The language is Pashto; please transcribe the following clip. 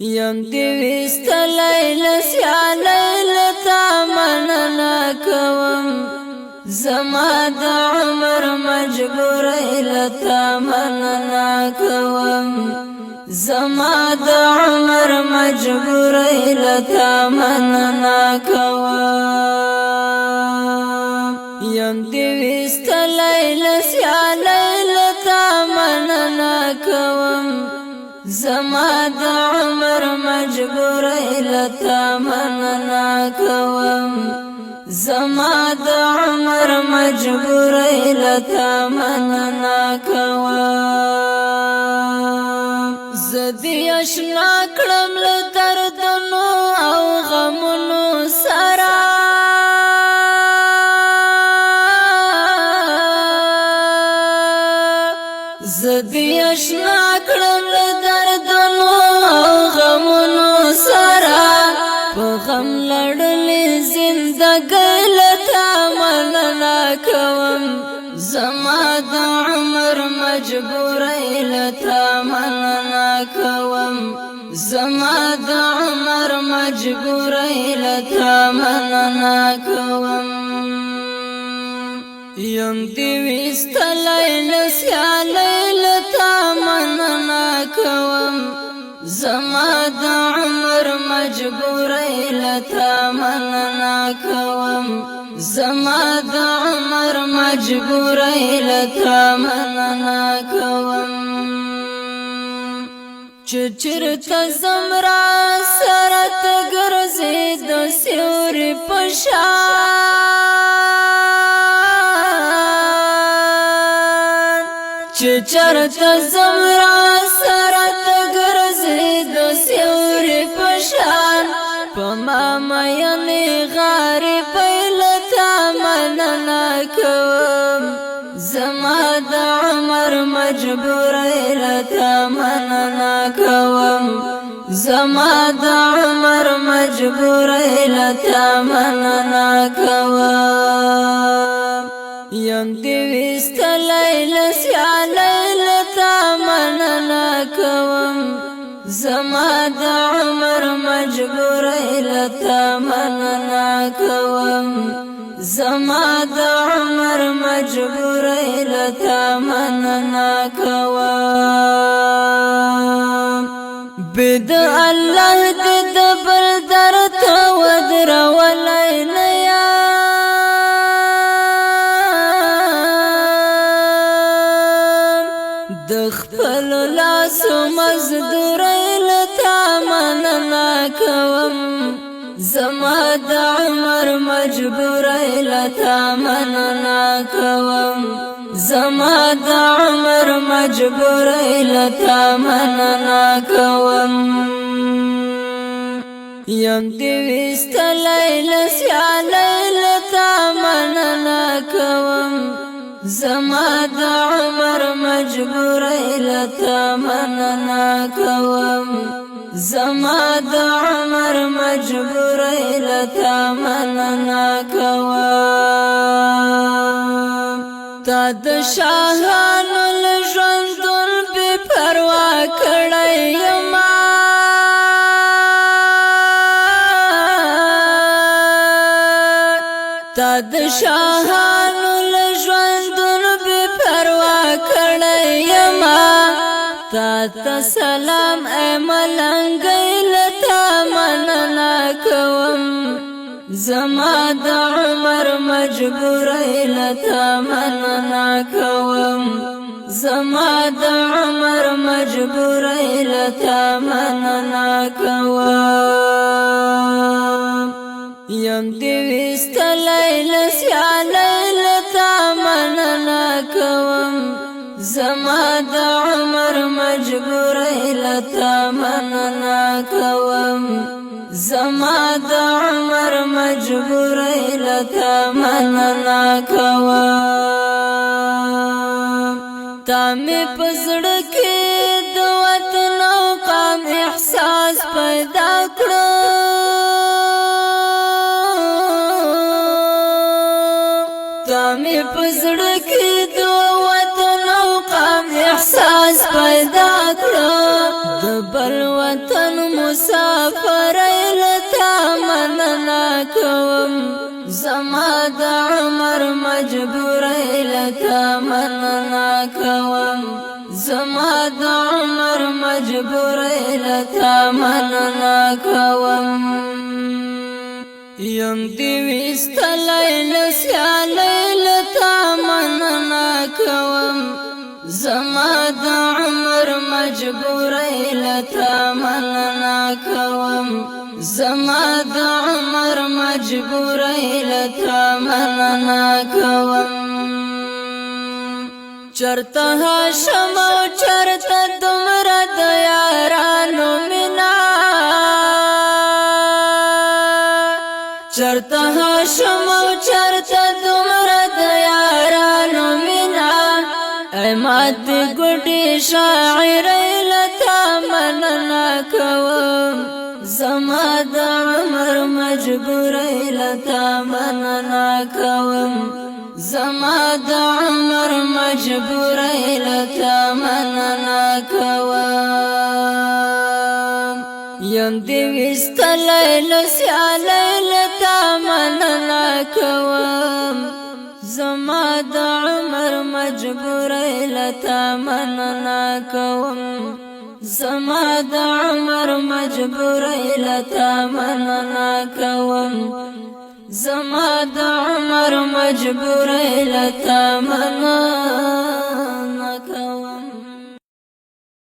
یم دی وستلی لسیالی لتا مننا کوم زما د عمر مجبوری لتا مننا کوم زما د عمر مجبوری لتا مننا کوم یم دی وستلی لسیالی لتا مننا کوم زما د عمر مجبوری لتا مننا کوم زما د عمر مجبوری لتا مننا کوم زدی اشنا کړم له دردونو او غمونو سره زدی اشنا کړم له دردونو او غمونو سره په غم لړلې زندګۍ لتا مننا کوم زما د عمر مجبوری لتا مننا کوم زما د عمر مجبوری لتا مننا کوم یم دی وستلی لسیالی لتا مننا کوم زما د عمر مجبوری لتا مننا کوم زما د عمر مجبوری لتا مننا کوم چرته زمرا سرت ګرځې د سیوري پشان چرته زمرا سرت ګرځې د سیوري پشان پما مینې غریب لتا مننا کوم زما د عمر مجبوری لتا مننا کوم زما د عمر مجبوری لتا مننا کوم یم دی وستلی لسیالی لتا مننا کوم زما د عمر مجبوری لتا مننا کوم زما د عمر مجبوری لتا مننا کوم بد الله د بل درته ودرولی نه یم د خپل لاسو مزدوری لتا مننا کوم زما د عمر مجبوری لتا مننا کوم زما د عمر مجبوری لتا مننا کوم یم دی وستلی لسیالی لتا مننا کوم زما د عمر مجبوری لتا مننا کوم زما د عمر مجبوری لتا مننا کوم تا د شاهانو له ژوندون بې پروا کړی یما تا د شاهانو له ژوندون بې پروا کړی یما تا ته سلام ای ملنګۍ لتا مننا کوم زما د عمر مجبوری لتا مننا کوم زما د عمر مجبوری لتا مننا کوم یم دی وستلی لسیالی لتا مننا کوم زما د عمر مجبوری لتا مننا کوم زما د عمر مجبوری لتا مننا کوم تا می پزړه کې د وطن او قام احساس پیدا کړو تا می پزړه کې د وطن او قام احساس پیدا کړو د بل وطن مسافر لتا مننا کوم زما د عمر مجبور لتا مننا کوم زما د عمر مجبور لتا مننا کوم یم دی وستلای لسیالای لتا مننا کوم زما د عمر مجبور لتا مننا کوم زما د عمر مجبور لتا مننا کوم چرته هاشم او چرته دومره د یارانو مینا چرته هاشم او چرته دومره د یارانو مینا مات ګډي شاعر لتا مننا کوم زما د عمر مجبور لتا مننا کوم زما د عمر مجبور لتا مننا کوم یم دی وستلای لسیالای لتا مننا کوم زما د عمر مجبور لتا مننا کوم زما د عمر مجبور لتا مننا کوم زما د عمر مجبور لتا مننا